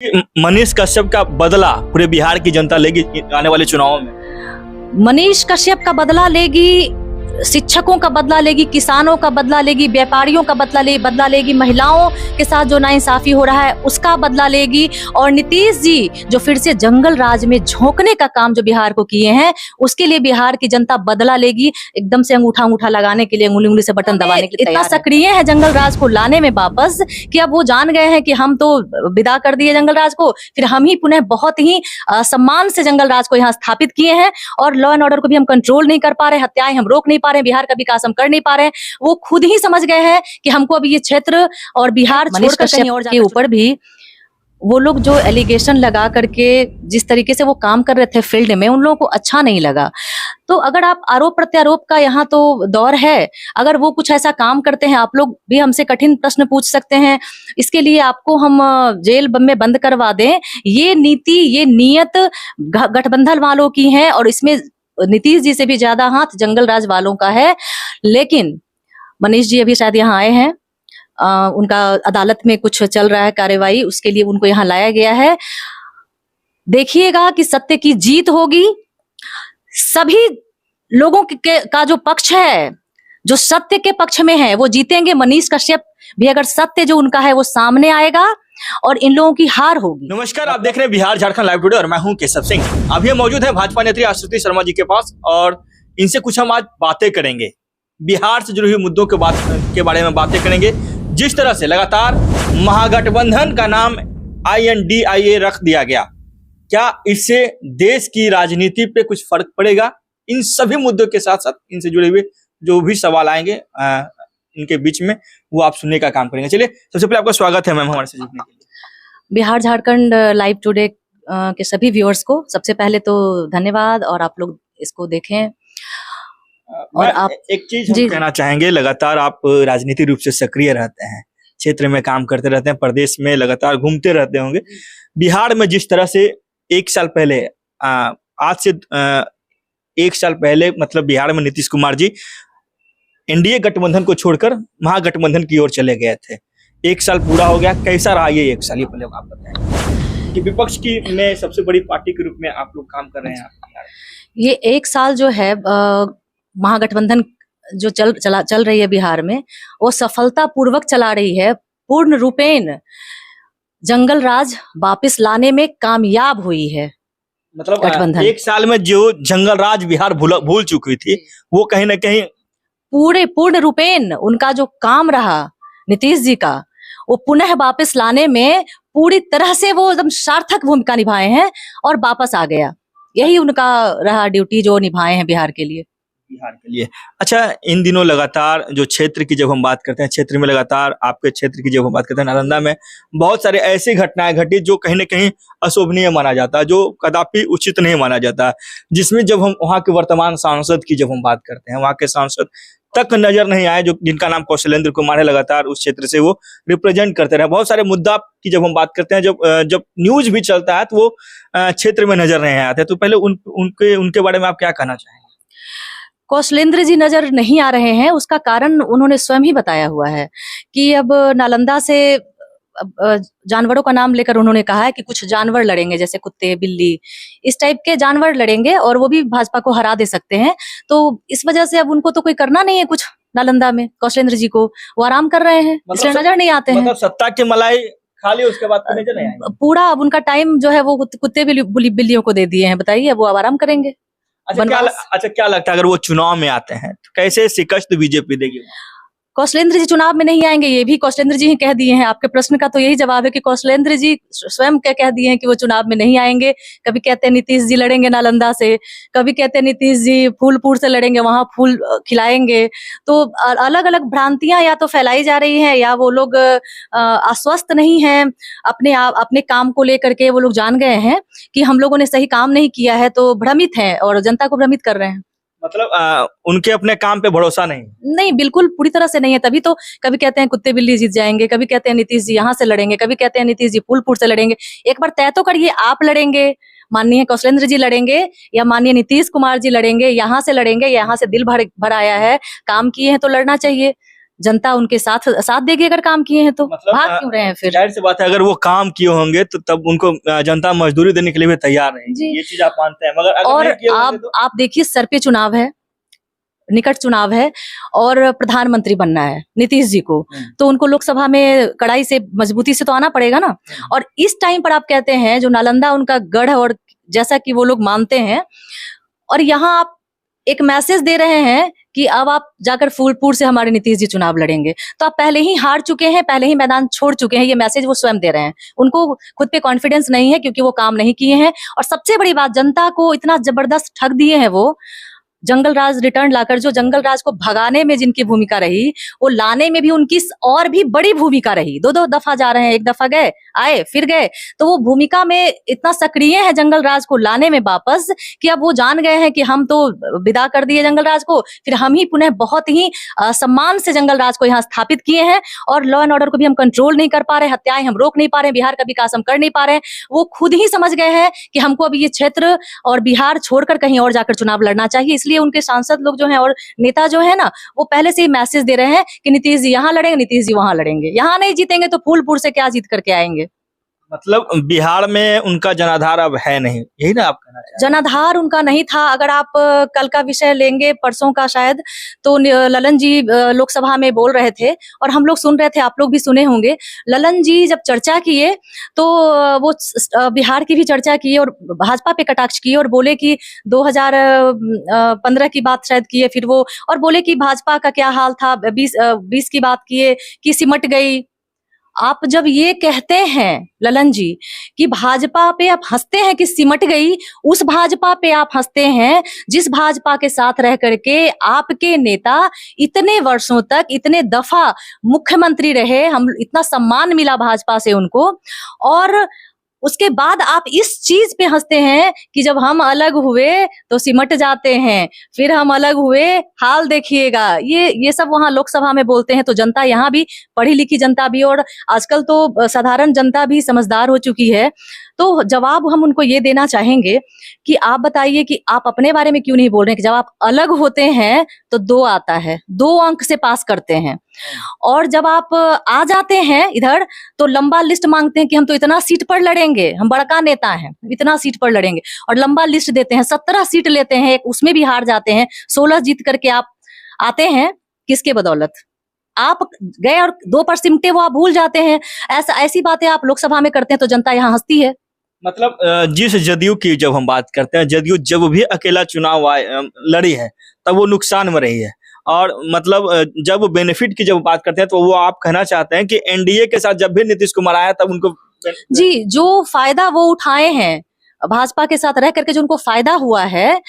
मनीष कश्यप का बदला पूरे बिहार की जनता लेगी आने वाले चुनावों में। मनीष कश्यप का बदला लेगी, शिक्षकों का बदला लेगी, किसानों का बदला लेगी, व्यापारियों का बदला लेगी, महिलाओं के साथ जो नाइंसाफी हो रहा है उसका बदला लेगी। और नीतीश जी जो फिर से जंगल राज में झोंकने का काम जो बिहार को किए हैं उसके लिए बिहार की जनता बदला लेगी। एकदम से अंगूठा लगाने के लिए, उंगली से बटन दबाने के लिए इतना सक्रिय है जंगल राज को लाने में वापस कि अब वो जान गए हैं कि हम तो विदा कर दिए जंगल राज को, फिर हम ही पुनः बहुत ही सम्मान से जंगल राज को यहाँ स्थापित किए हैं। और लॉ एंड ऑर्डर को भी हम कंट्रोल नहीं कर पा रहे, हत्याएं हम रोक नहीं पा रहे, बिहार का विकास हम कर नहीं पा रहे हैं। वो खुद ही समझ गए हैं कि हमको अब ये क्षेत्र और बिहार छोड़कर कहीं और के ऊपर भी वो लोग जो एलिगेशन लगा करके जिस तरीके से वो काम कर रहे थे फील्ड में, उन लोगों को अच्छा नहीं लगा। तो अगर आप आरोप प्रत्यारोप का यहाँ तो दौर है, अगर वो कुछ ऐसा काम करते हैं आप लोग भी हमसे कठिन प्रश्न पूछ सकते हैं। इसके लिए आपको हम जेल में बंद करवा दें, ये नीति, ये नियत गठबंधन वालों की है और इसमें नीतीश जी से भी ज्यादा हाथ जंगल राज वालों का है। लेकिन मनीष जी अभी शायद यहाँ आए हैं, उनका अदालत में कुछ चल रहा है कार्यवाही, उसके लिए उनको यहाँ लाया गया है। देखिएगा कि सत्य की जीत होगी। सभी लोगों का जो पक्ष है, जो सत्य के पक्ष में है, वो जीतेंगे। मनीष कश्यप भी अगर सत्य जो उनका है वो सामने आएगा और इन लोगों की हार होगी। नमस्कार, आप देख रहे हैं बिहार झारखंड लाइव टुडे और मैं हूं केशव सिंह। अभी हम मौजूद हैं भाजपा नेत्री आश्रुति शर्मा जी के पास और इनसे कुछ हम आज बातें करेंगे, बिहार से जुड़े हुए मुद्दों के बारे में बातें करेंगे। जिस तरह से लगातार महागठबंधन का नाम INDIA रख दिया गया, क्या इससे देश की राजनीति पे कुछ फर्क पड़ेगा? इन सभी मुद्दों के साथ साथ इनसे जुड़े हुए जो भी सवाल आएंगे इनके बीच में, वो आप सुनने का काम करेंगे। चलिए, सबसे पहले आपका स्वागत है मैम हमारे से जुड़ने के लिए। बिहार झारखंड लाइव टुडे के सभी व्यूअर्स को सबसे पहले तो धन्यवाद, और आप लोग इसको देखें। और आप एक चीज हम कहना चाहेंगे, लगातार आप राजनीतिक रूप से सक्रिय रहते हैं, क्षेत्र में काम करते रहते हैं, प्रदेश में लगातार घूमते रहते होंगे। बिहार में जिस तरह से एक साल पहले, आज से 1 साल पहले, मतलब बिहार में नीतीश कुमार जी NDA गठबंधन को छोड़कर महागठबंधन की ओर चले गए थे। 1 साल पूरा हो गया, कैसा रहा ये 1 साल? ये पहले आप बताएं कि विपक्ष की में सबसे बड़ी पार्टी के रूप में आप लोग काम कर रहे हैं। ये 1 साल जो है महागठबंधन जो चल रही है बिहार में, वो सफलता पूर्वक चला रही है। पूर्ण रूपेण जंगल राज वापस लाने में कामयाब हुई है। मतलब 1 साल में जो जंगल राज बिहार भूल चुकी थी, वो कहीं ना कहीं पूर्ण रूपेण उनका जो काम रहा नीतीश जी का, वो पुनः वापस लाने में पूरी तरह से वो एकदम सार्थक भूमिका निभाए हैं और वापस आ गया। यही उनका रहा ड्यूटी जो निभाए हैं बिहार के लिए। अच्छा, इन दिनों लगातार जो क्षेत्र की जब हम बात करते हैं, क्षेत्र में लगातार आपके क्षेत्र की जब हम बात करते हैं, नालंदा में बहुत सारे ऐसी घटनाएं घटी जो कहीं ना कहीं अशोभनीय माना जाता है, जो कदापि उचित नहीं माना जाता, जिसमें जब हम वहाँ के वर्तमान सांसद की जब हम बात करते हैं, वहाँ के सांसद तक नजर नहीं आए, जो जिनका नाम कौशलेंद्र कुमार है, लगातार उस क्षेत्र से वो रिप्रेजेंट करते रहे। बहुत सारे मुद्दा की जब हम बात करते हैं, जब न्यूज भी चलता है तो वो क्षेत्र में नजर नहीं आते। तो पहले उनके बारे में आप क्या कहना चाहेंगे? कौशलेंद्र जी नजर नहीं आ रहे हैं, उसका कारण उन्होंने स्वयं ही बताया हुआ है कि अब नालंदा से जानवरों का नाम लेकर उन्होंने कहा है कि कुछ जानवर लड़ेंगे, जैसे कुत्ते, बिल्ली, इस टाइप के जानवर लड़ेंगे और वो भी भाजपा को हरा दे सकते हैं। तो इस वजह से अब उनको तो कोई करना नहीं है कुछ नालंदा में, कौशलेंद्र जी को, वो आराम कर रहे हैं, इसलिए नजर नहीं आते हैं। मतलब सत्ता की मलाई खा ली, उसके बाद नजर नहीं आएंगे। पूरा अब उनका टाइम जो है वो कुत्ते बिल्लियों को दे दिए हैं। बताइए, वो अब आराम करेंगे। अच्छा, क्या लगता है अगर वो चुनाव में आते हैं तो कैसे शिकस्त बीजेपी देगी? कौशलेंद्र जी चुनाव में नहीं आएंगे, ये भी कौशलेंद्र जी ही कह दिए हैं। आपके प्रश्न का तो यही जवाब है कि कौशलेंद्र जी स्वयं क्या कह दिए हैं कि वो चुनाव में नहीं आएंगे। कभी कहते हैं नीतीश जी लड़ेंगे नालंदा से, कभी कहते हैं नीतीश जी फूलपुर से लड़ेंगे, वहां फूल खिलाएंगे। तो अलग अलग भ्रांतियां या तो फैलाई जा रही हैं, या वो लोग आश्वस्त नहीं हैं अपने काम को लेकर के। वो लोग जान गए हैं कि हम लोगों ने सही काम नहीं किया है, तो भ्रमित हैं और जनता को भ्रमित कर रहे हैं। मतलब उनके अपने काम पे भरोसा नहीं, बिल्कुल पूरी तरह से नहीं है। तभी तो कभी कहते हैं कुत्ते बिल्ली जीत जाएंगे, कभी कहते हैं नीतीश जी यहाँ से लड़ेंगे, कभी कहते हैं नीतीश जी फूलपुर से लड़ेंगे। एक बार तय तो करिए, आप लड़ेंगे, माननीय कौशलेंद्र जी लड़ेंगे, या माननीय नीतीश कुमार जी लड़ेंगे? यहाँ से लड़ेंगे, यहाँ से दिल भर आया है, काम किए हैं तो लड़ना चाहिए। जनता उनके साथ साथ देगी अगर काम किए हैं तो मतलब भाग क्यों रहे हैं फिर? जाहिर सी बात है, अगर वो काम किए होंगे तो तब उनको जनता मजदूरी देने के लिए भी तैयार रहेगी, जी। ये चीज आप मानते हैं। मगर अगर और नहीं किए होंगे तो आप देखिए, सर पे चुनाव है, निकट चुनाव है और प्रधानमंत्री बनना है नीतीश जी को, तो उनको लोकसभा में कड़ाई से मजबूती से तो आना पड़ेगा ना। और इस टाइम पर आप कहते हैं जो नालंदा उनका गढ़ और जैसा कि वो लोग मानते हैं, और यहाँ आप एक मैसेज दे रहे हैं कि अब आप जाकर फूलपुर से हमारे नीतीश जी चुनाव लड़ेंगे, तो आप पहले ही हार चुके हैं, पहले ही मैदान छोड़ चुके हैं। ये मैसेज वो स्वयं दे रहे हैं, उनको खुद पे कॉन्फिडेंस नहीं है क्योंकि वो काम नहीं किए हैं। और सबसे बड़ी बात, जनता को इतना जबरदस्त ठग दिए हैं वो। जंगल राज रिटर्न लाकर जो जंगल राज को भगाने में जिनकी भूमिका रही, वो लाने में भी उनकी और भी बड़ी भूमिका रही। दो दफा जा रहे हैं, एक दफा गए, आए, फिर गए, तो वो भूमिका में इतना सक्रिय है जंगल राज को लाने में वापस, कि अब वो जान गए हैं कि हम तो विदा कर दिए जंगल राज को, फिर हम ही पुनः बहुत ही सम्मान से जंगल राज को यहाँ स्थापित किए हैं। और लॉ एंड ऑर्डर को भी हम कंट्रोल नहीं कर पा रहे, हत्याएं हम रोक नहीं पा रहे, बिहार का विकास हम कर नहीं पा रहे। वो खुद ही समझ गए हैं कि हमको अब ये क्षेत्र और बिहार छोड़कर कहीं और जाकर चुनाव लड़ना चाहिए। इसलिए उनके सांसद लोग जो हैं और नेता जो है ना, वो पहले से ही मैसेज दे रहे हैं कि नीतीश जी यहाँ लड़ेंगे, नीतीश जी वहां लड़ेंगे। यहाँ नहीं जीतेंगे तो फूलपुर से क्या जीत करके आएंगे? मतलब बिहार में उनका जनाधार अब है नहीं, यही ना आप कहना चाह रहे हैं? जनाधार उनका नहीं था। अगर आप कल का विषय लेंगे, परसों का शायद, तो ललन जी लोकसभा में बोल रहे थे और हम लोग सुन रहे थे, आप लोग भी सुने होंगे। ललन जी जब चर्चा किए तो वो बिहार की भी चर्चा किए और भाजपा पे कटाक्ष किए और बोले कि 2015 की बात शायद किए, फिर वो और बोले कि भाजपा का क्या हाल था, 20 की बात किए कि सिमट गई। आप जब ये कहते हैं ललन जी कि भाजपा पे आप हंसते हैं कि सिमट गई, उस भाजपा पे आप हंसते हैं जिस भाजपा के साथ रह करके आपके नेता इतने वर्षों तक, इतने दफा मुख्यमंत्री रहे, हम इतना सम्मान मिला भाजपा से उनको, और उसके बाद आप इस चीज पे हंसते हैं कि जब हम अलग हुए तो सिमट जाते हैं, फिर हम अलग हुए, हाल देखिएगा। ये सब वहां लोकसभा में बोलते हैं। तो जनता यहाँ भी, पढ़ी लिखी जनता भी और आजकल तो साधारण जनता भी समझदार हो चुकी है। तो जवाब हम उनको ये देना चाहेंगे कि आप बताइए कि आप अपने बारे में क्यों नहीं बोल रहे हैं कि जब आप अलग होते हैं तो 2 आता है, 2 अंक से पास करते हैं, और जब आप आ जाते हैं इधर तो लंबा लिस्ट मांगते हैं कि हम तो इतना सीट पर लड़ेंगे, हम बड़का नेता हैं, इतना सीट पर लड़ेंगे, और लंबा लिस्ट देते हैं, 17 सीट लेते हैं, उसमें भी हार जाते हैं, 16 जीत करके आप आते हैं। किसके बदौलत? आप गए और 2 पर सिमटे वो आप भूल जाते हैं। ऐसी बातें आप लोकसभा में करते हैं तो जनता यहाँ हंसती है। मतलब जिस जदयू की जब हम बात करते हैं, जदयू जब भी अकेला चुनाव लड़ी है तब वो नुकसान में रही है, और मतलब जब बेनिफिट की जब बात करते हैं तो वो आप कहना चाहते हैं कि एनडीए के साथ जब भी नीतीश कुमार आया तब उनको जी, जो फायदा वो उठाए हैं भाजपा के साथ रह करके, जो उनको फायदा हुआ है,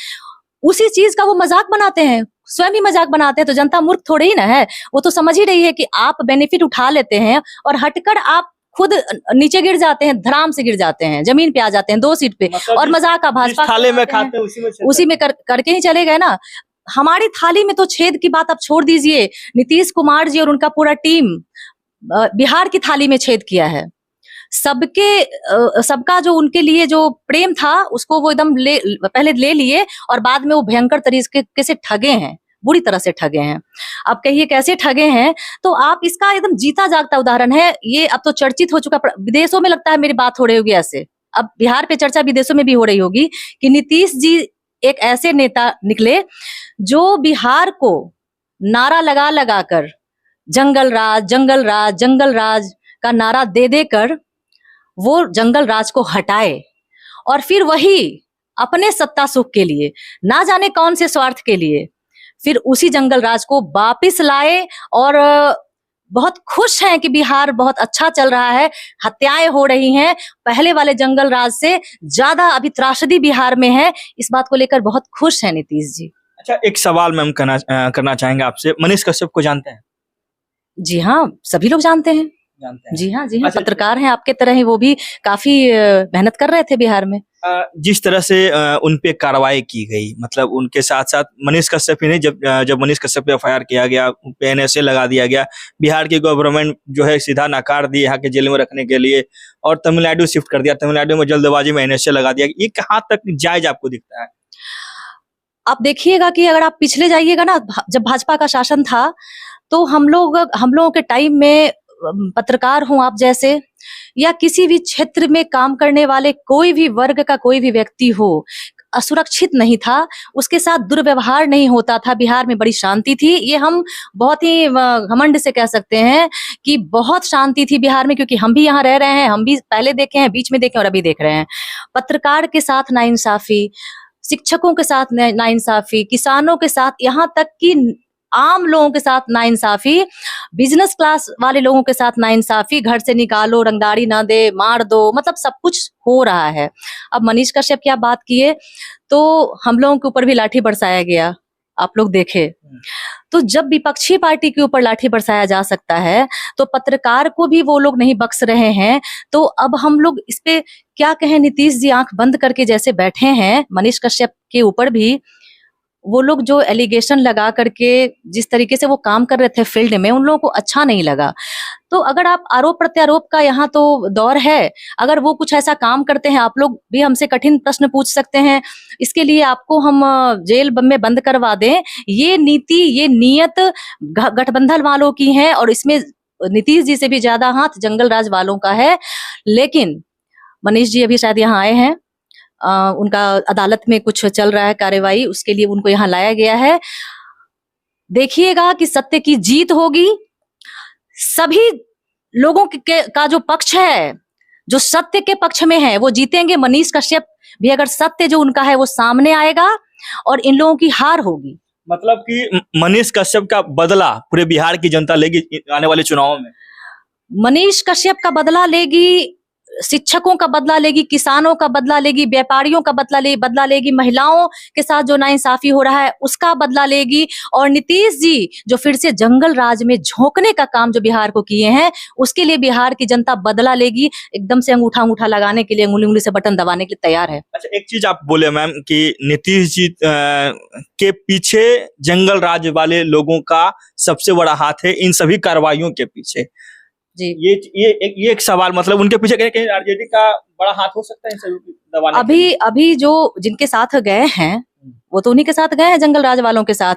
उसी चीज का वो मजाक बनाते हैं, स्वयं ही मजाक बनाते हैं। तो जनता मूर्ख थोड़ी ही ना है, वो तो समझ ही रही है कि आप बेनिफिट उठा लेते हैं और हटकर आप खुद नीचे गिर जाते हैं, धराम से गिर जाते हैं, जमीन पे आ जाते हैं 2 सीट पे, मतलब और मजाक का भाजपा थाले में खाते हैं उसी में करके ही चले गए ना। हमारी थाली में तो छेद की बात आप छोड़ दीजिए, नीतीश कुमार जी और उनका पूरा टीम बिहार की थाली में छेद किया है। सबका जो उनके लिए जो प्रेम था उसको वो एकदम पहले ले लिए और बाद में वो भयंकर तरीके से ठगे हैं, बुरी तरह से ठगे हैं। अब कहिए कैसे ठगे हैं, तो आप इसका एकदम जीता जागता उदाहरण है ये। अब तो चर्चित हो चुका, विदेशों में लगता है मेरी बात हो रही होगी ऐसे, अब बिहार पे चर्चा विदेशों में भी हो रही होगी कि नीतीश जी एक ऐसे नेता निकले जो बिहार को नारा लगा लगा कर जंगल राज, जंगल राज, जंगल राज का नारा दे देकर वो जंगल राज को हटाए, और फिर वही अपने सत्ता सुख के लिए, ना जाने कौन से स्वार्थ के लिए, फिर उसी जंगल राज को वापिस लाए। और बहुत खुश हैं कि बिहार बहुत अच्छा चल रहा है, हत्याएं हो रही हैं, पहले वाले जंगल राज से ज्यादा अभी त्रासदी बिहार में है। इस बात को लेकर बहुत खुश है नीतीश जी। अच्छा, एक सवाल मैम करना चाहेंगे आपसे। मनीष कश्यप को जानते हैं? जी हाँ, सभी लोग जानते हैं। जी हाँ, जी हाँ, अच्छा, पत्रकार हैं आपके तरह ही, वो भी काफी मेहनत कर रहे थे बिहार में। जिस तरह से उन पे कार्रवाई की गई, मतलब उनके साथ साथ मनीष कश्यप ही नहीं, जब मनीष कश्यप पे एफआईआर किया गया, पे एनएसए लगा दिया गया, बिहार की गवर्नमेंट जो है सीधा नकार दी यहाँ के जेल में रखने के लिए, और तमिलनाडु शिफ्ट कर दिया, तमिलनाडु में जल्दबाजी में एनएसए लगा दिया। ये कहाँ तक जायज आपको दिखता है? आप देखिएगा कि अगर आप पिछले जाइएगा ना, जब भाजपा का शासन था तो हम लोगों के टाइम में पत्रकार हों आप जैसे, या किसी भी क्षेत्र में काम करने वाले कोई भी वर्ग का कोई भी व्यक्ति हो, असुरक्षित नहीं था, उसके साथ दुर्व्यवहार नहीं होता था। बिहार में बड़ी शांति थी, ये हम बहुत ही घमंड से कह सकते हैं कि बहुत शांति थी बिहार में, क्योंकि हम भी यहाँ रह रहे हैं, हम भी पहले देखे हैं, बीच में देखे और अभी देख रहे हैं। पत्रकार के साथ नाइंसाफी, शिक्षकों के साथ नाइंसाफी, किसानों के साथ, यहाँ तक कि आम लोगों के साथ नाइंसाफी, बिजनेस क्लास वाले लोगों के साथ नाइंसाफी, घर से निकालो, रंगदारी ना दे, मार दो, मतलब सब कुछ हो रहा है। अब मनीष कश्यप की आप बात किए तो हम लोगों के ऊपर भी लाठी बरसाया गया, आप लोग देखे। तो जब विपक्षी पार्टी के ऊपर लाठी बरसाया जा सकता है तो पत्रकार को भी वो लोग नहीं बख्श रहे हैं। तो अब हम लोग इस पे क्या कहें, नीतीश जी आंख बंद करके जैसे बैठे हैं, मनीष कश्यप के ऊपर भी वो लोग जो एलिगेशन लगा करके जिस तरीके से वो काम कर रहे थे फील्ड में, उन लोगों को अच्छा नहीं लगा। तो अगर आप आरोप प्रत्यारोप का यहाँ तो दौर है, अगर वो कुछ ऐसा काम करते हैं, आप लोग भी हमसे कठिन प्रश्न पूछ सकते हैं, इसके लिए आपको हम जेल में बंद करवा दें। ये नीति, ये नियत गठबंधन वालों की है और इसमें नीतीश जी से भी ज्यादा हाथ जंगल राज वालों का है। लेकिन मनीष जी अभी शायद यहाँ आए हैं, उनका अदालत में कुछ चल रहा है कार्यवाही, उसके लिए उनको यहाँ लाया गया है। देखिएगा कि सत्य की जीत होगी। सभी लोगों का जो पक्ष है, जो सत्य के पक्ष में है, वो जीतेंगे। मनीष कश्यप भी अगर सत्य जो उनका है वो सामने आएगा और इन लोगों की हार होगी। मतलब कि मनीष कश्यप का बदला पूरे बिहार की जनता लेगी आने वाले चुनावों में। मनीष कश्यप का बदला लेगी, शिक्षकों का बदला लेगी, किसानों का बदला लेगी, व्यापारियों का बदला लेगी, महिलाओं के साथ जो नाइंसाफी हो रहा है उसका बदला लेगी। और नीतीश जी जो फिर से जंगल राज में झोंकने का काम जो बिहार को किए हैं, उसके लिए बिहार की जनता बदला लेगी। एकदम से अंगूठा लगाने के लिए, उंगली से बटन दबाने के लिए तैयार है। अच्छा, एक चीज आप बोले मैम कि नीतीश जी के पीछे जंगल राज वाले लोगों का सबसे बड़ा हाथ है इन सभी कार्रवाइयों के पीछे जी। ये एक सवाल, मतलब उनके पीछे कहीं कहीं आरजेडी का बड़ा हाथ हो सकता है इन सभी दबाने अभी जो जिनके साथ गए हैं वो तो उन्हीं के साथ गए हैं, जंगल राज वालों के साथ।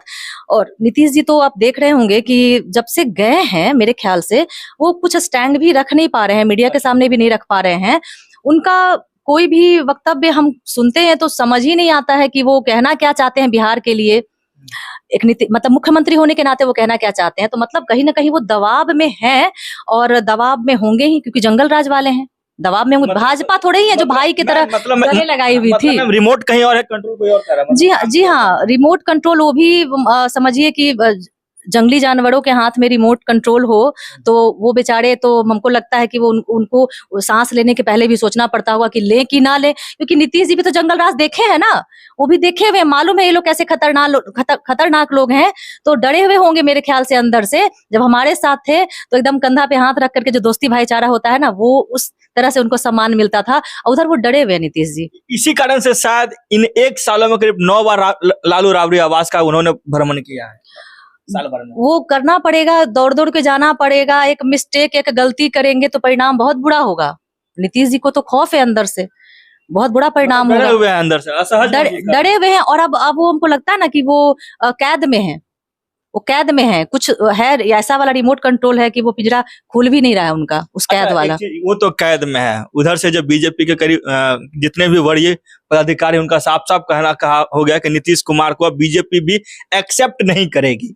और नीतीश जी तो आप देख रहे होंगे कि जब से गए हैं, मेरे ख्याल से वो कुछ स्टैंड भी रख नहीं पा रहे हैं, मीडिया के सामने भी नहीं रख पा रहे हैं। उनका कोई भी वक्तव्य हम सुनते हैं तो समझ ही नहीं आता है कि वो कहना क्या चाहते हैं बिहार के लिए। एक नीति, मतलब मुख्यमंत्री होने के नाते वो कहना क्या चाहते हैं। तो मतलब कहीं ना कहीं वो दबाव में हैं और दबाव में होंगे ही, क्योंकि जंगल राज वाले हैं, दबाव में होंगे। भाजपा थोड़े ही है जो भाई की तरह गले लगाई हुई थी। रिमोट कहीं और है, कंट्रोल कोई और कर रहा है। जी हाँ, रिमोट कंट्रोल वो भी समझिए कि जंगली जानवरों के हाथ में रिमोट कंट्रोल हो तो वो बेचारे, तो हमको लगता है कि वो उनको सांस लेने के पहले भी सोचना पड़ता होगा कि ले कि ना ले। क्योंकि नीतीश जी भी तो जंगल राज देखे हैं ना, वो भी देखे हुए, मालूम है ये लोग कैसे खतरनाक लोग हैं। तो डरे हुए होंगे मेरे ख्याल से अंदर से। जब हमारे साथ थे तो एकदम कंधा पे हाथ रख करके जो दोस्ती भाईचारा होता है ना, वो उस तरह से उनको सम्मान मिलता था। और उधर वो डरे हुए नीतीश जी। इसी कारण से शायद इन 1 सालों में करीब 9 बार लालू राबड़ी आवास का उन्होंने भ्रमण किया है साल भर में। वो करना पड़ेगा, दौड़ दौड़ के जाना पड़ेगा। एक मिस्टेक, एक गलती करेंगे तो परिणाम बहुत बुरा होगा। नीतीश जी को तो खौफ है अंदर से, बहुत बुरा परिणाम होगा। डरे हुए हैं अंदर से, असहज डरे हुए हैं। और अब वो हमको लगता है ना कि वो कैद में है, वो कैद में है। कुछ है ऐसा वाला रिमोट कंट्रोल है कि वो पिंजरा खुल भी नहीं रहा है उनका, उस कैद वाला। वो तो कैद में है। उधर से जब बीजेपी के करीब जितने भी वरीय पदाधिकारी, उनका साफ साफ कहा हो गया कि नीतीश कुमार को अब बीजेपी भी एक्सेप्ट नहीं करेगी।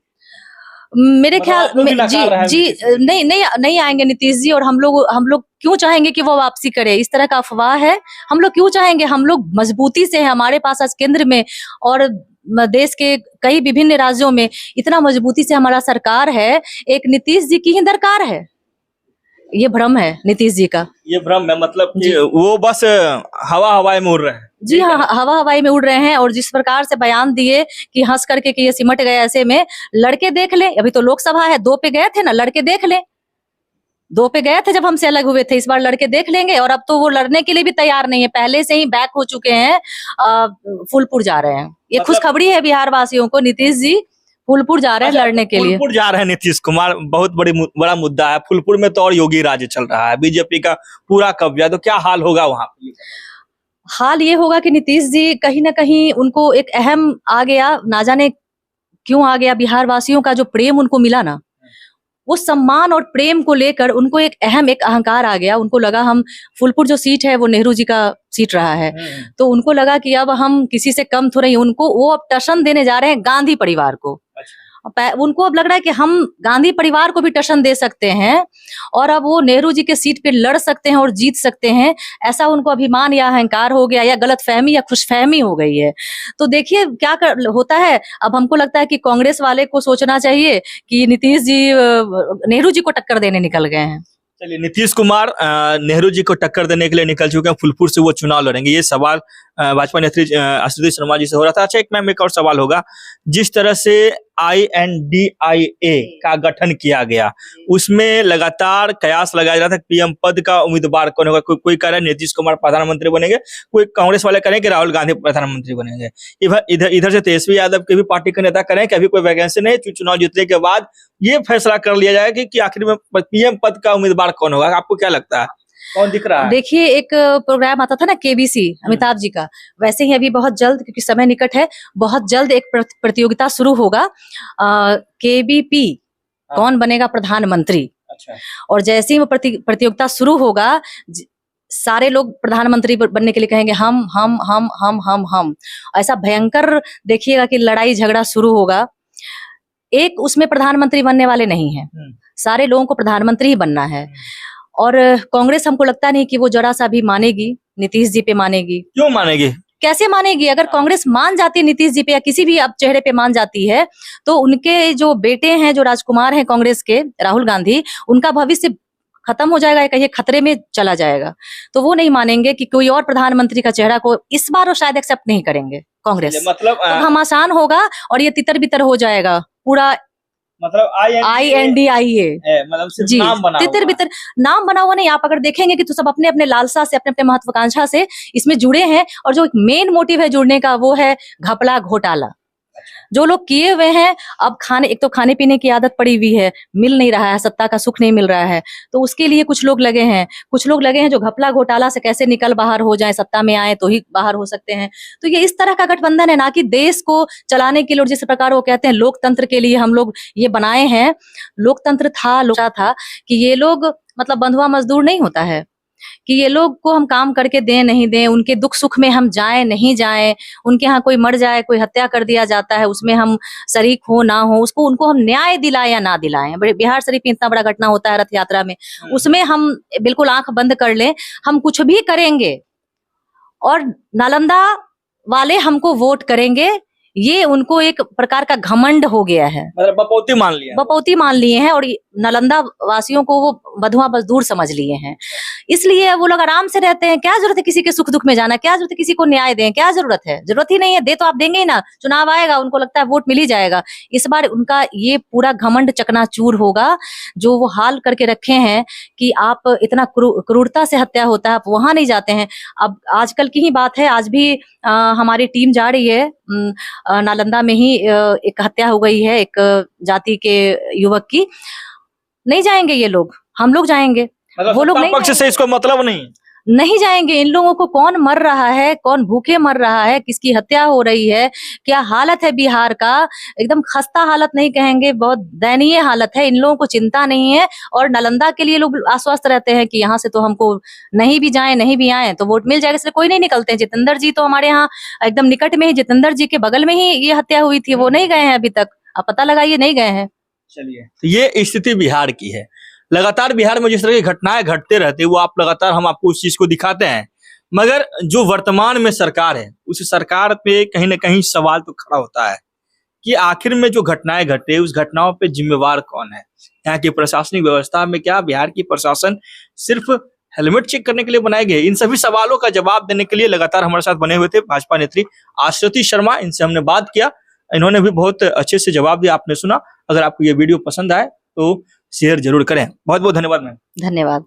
मेरे ख्याल में जी नहीं आएंगे नीतीश जी। और हम लोग क्यों चाहेंगे कि वो वापसी करे? इस तरह का अफवाह है। हम लोग क्यों चाहेंगे? हम लोग मजबूती से हैं, हमारे पास आज केंद्र में और देश के कई विभिन्न राज्यों में इतना मजबूती से हमारा सरकार है। एक नीतीश जी की ही दरकार है। ये भ्रम है नीतीश जी का, ये भ्रम है। मतलब कि वो बस हवाई में उड़ रहे हैं। जी हाँ, हवाई में उड़ रहे हैं। और जिस प्रकार से बयान दिए कि हंस करके कि ये सिमट गए, ऐसे में लड़के देख ले। अभी तो लोकसभा है, 2 पे गए थे ना, लड़के देख ले। 2 पे गए थे जब हमसे अलग हुए थे, इस बार लड़के देख लेंगे। और अब तो वो लड़ने के लिए भी तैयार नहीं है, पहले से ही बैक हो चुके हैं, फूलपुर जा रहे हैं। ये खुशखबरी है बिहार वासियों को, नीतीश जी फूलपुर जा रहे हैं लड़ने के लिए। फूलपुर जा रहे हैं नीतीश कुमार, बहुत बड़ा मुद्दा है। फूलपुर में तो और योगी राज चल रहा है, बीजेपी का पूरा कब्जा। तो क्या हाल होगा वहां पे? हाल ये होगा कि नीतीश जी कहीं ना कहीं उनको एक अहम आ गया, ना जाने क्यों आ गया। बिहार वासियों का जो प्रेम उनको मिला ना, वो सम्मान और प्रेम को लेकर उनको एक अहंकार आ गया। उनको लगा हम फूलपुर जो सीट है वो नेहरू जी का सीट रहा है, तो उनको लगा कि अब हम किसी से कम थोड़े ही, उनको वो अब टशन देने जा रहे हैं गांधी परिवार को। उनको अब लग रहा है कि हम गांधी परिवार को भी टशन दे सकते हैं और अब वो नेहरू जी के सीट पे लड़ सकते हैं और जीत सकते हैं, ऐसा उनको अभिमान या अहंकार हो गया, या गलतफहमी या खुशफहमी हो गई है। तो देखिए क्या होता है। अब हमको लगता है कि कांग्रेस वाले को सोचना चाहिए कि नीतीश जी नेहरू जी को टक्कर देने निकल गए हैं। चलिए, नीतीश कुमार नेहरू जी को टक्कर देने के लिए निकल चुके हैं, फूलपुर से वो चुनाव लड़ेंगे, ये सवाल भाजपा नेत्री आशुतोष शर्मा जी से हो रहा था। अच्छा, एक और सवाल होगा, जिस तरह से INDIA का गठन किया गया, उसमें लगातार कयास लगाया जा रहा था पीएम पद का उम्मीदवार कौन होगा। कोई कह रहा है नीतीश कुमार प्रधानमंत्री बनेंगे, कोई कांग्रेस वाले कह रहे हैं कि राहुल गांधी प्रधानमंत्री बनेंगे, इधर से तेजस्वी यादव के भी पार्टी के नेता कह रहे हैं कि अभी कोई वैकेंसी नहीं, चुनाव जीतने के बाद ये फैसला कर लिया जाएगा कि आखिर में पीएम पद का उम्मीदवार कौन होगा। आपको क्या लगता है, कौन दिख रहा है? देखिए, एक प्रोग्राम आता था ना KBC अमिताभ जी का, वैसे ही अभी बहुत जल्द, क्योंकि समय निकट है, बहुत जल्द एक प्रतियोगिता शुरू होगा KBP, कौन बनेगा प्रधानमंत्री। अच्छा। और जैसे ही वो प्रतियोगिता शुरू होगा, सारे लोग प्रधानमंत्री बनने के लिए कहेंगे हम। ऐसा भयंकर देखिएगा कि लड़ाई झगड़ा शुरू होगा। एक उसमें प्रधानमंत्री बनने वाले नहीं है, सारे लोगों को प्रधानमंत्री ही बनना है। और कांग्रेस हमको लगता नहीं कि वो जरा सा भी मानेगी, नीतीश जी पे मानेगी। क्यों मानेगी? कैसे मानेगी? अगर कांग्रेस मान जाती है नीतीश जी पे या किसी भी अब चेहरे पे मान जाती है, तो उनके जो बेटे हैं, जो राजकुमार हैं कांग्रेस के, राहुल गांधी, उनका भविष्य खत्म हो जाएगा, कहीं खतरे में चला जाएगा। तो वो नहीं मानेंगे कि कोई और प्रधानमंत्री का चेहरा को इस बार वो शायद एक्सेप्ट नहीं करेंगे कांग्रेस। मतलब तो घमासान होगा और ये तितर बितर हो जाएगा पूरा। मतलब INDIA मतलब सिर्फ नाम बना तितर बितर नाम बना हुआ नहीं। आप अगर देखेंगे कि तो सब अपने अपने लालसा से, अपने अपने महत्वाकांक्षा से इसमें जुड़े हैं, और जो मेन मोटिव है जुड़ने का वो है घपला घोटाला। जो लोग किए हुए हैं, अब एक तो खाने पीने की आदत पड़ी हुई है, मिल नहीं रहा है, सत्ता का सुख नहीं मिल रहा है, तो उसके लिए कुछ लोग लगे हैं जो घपला घोटाला से कैसे निकल बाहर हो जाए, सत्ता में आए तो ही बाहर हो सकते हैं। तो ये इस तरह का गठबंधन है, ना कि देश को चलाने के लिए, जिस प्रकार वो कहते हैं लोकतंत्र के लिए हम लोग ये बनाए हैं। लोकतंत्र था कि ये लोग मतलब बंधुआ मजदूर नहीं होता है, कि ये लोग को हम काम करके दें नहीं दें, उनके दुख सुख में हम जाएं नहीं जाएं, उनके यहाँ कोई मर जाए, कोई हत्या कर दिया जाता है, उसमें हम शरीक हो ना हो, उनको हम न्याय दिलाएं या ना दिलाएं। बिहार शरीफ में इतना बड़ा घटना होता है रथ यात्रा में, उसमें हम बिल्कुल आंख बंद कर लें, हम कुछ भी करेंगे और नालंदा वाले हमको वोट करेंगे, ये उनको एक प्रकार का घमंड हो गया है, मतलब बपौती मान लिए हैं, और नालंदा वासियों को वो बंधुआ मजदूर समझ लिए हैं। इसलिए वो लोग आराम से रहते हैं। क्या जरूरत है किसी के सुख दुख में जाना, क्या जरूरत है किसी को न्याय दें, क्या जरूरत है? जरूरत ही नहीं है। दे तो आप देंगे ही ना, चुनाव आएगा, उनको लगता है वोट मिल ही जाएगा। इस बार उनका ये पूरा घमंड चकनाचूर होगा, जो वो हाल करके रखे हैं कि आप इतना क्रूरता से हत्या होता है, आप वहां नहीं जाते हैं। अब आजकल की ही बात है, आज भी हमारी टीम जा रही है, नालंदा में ही एक हत्या हो गई है एक जाति के युवक की। नहीं जाएंगे ये लोग, हम लोग जाएंगे। मतलब वो लोग नहीं पक्ष से इसको मतलब नहीं जाएंगे। इन लोगों को कौन मर रहा है, कौन भूखे मर रहा है, किसकी हत्या हो रही है, क्या हालत है बिहार का, एकदम खस्ता हालत नहीं कहेंगे, बहुत दयनीय हालत है। इन लोगों को चिंता नहीं है, और नालंदा के लिए लोग आश्वस्त रहते हैं कि यहाँ से तो हमको नहीं भी जाए नहीं भी आए तो वोट मिल जाएगा, इसलिए कोई नहीं निकलते हैं। जितेंद्र जी तो हमारे यहाँ एकदम निकट में ही, जितेंद्र जी के बगल में ही ये हत्या हुई थी, वो नहीं गए हैं अभी तक, आप पता लगाइए, नहीं गए हैं। चलिए, तो ये स्थिति बिहार की है। लगातार बिहार में जिस तरह की घटनाएं घटते रहते हैं, वो आप लगातार हम आपको उस चीज को दिखाते हैं, मगर जो वर्तमान में सरकार है, उस सरकार पे कहीं ना कहीं सवाल तो खड़ा होता है कि आखिर में जो घटनाएं घटे, उस घटनाओं पे जिम्मेवार कौन है। यहाँ की प्रशासनिक व्यवस्था में क्या बिहार की प्रशासन सिर्फ हेलमेट चेक करने के लिए बनाए गए? इन सभी सवालों का जवाब देने के लिए लगातार हमारे साथ बने हुए थे भाजपा नेत्री आशुतोष शर्मा, इनसे हमने बात किया, इन्होंने भी बहुत अच्छे से जवाब दिया, आपने सुना। अगर आपको ये वीडियो पसंद आए तो शेयर जरूर करें। बहुत बहुत धन्यवाद मैम। धन्यवाद।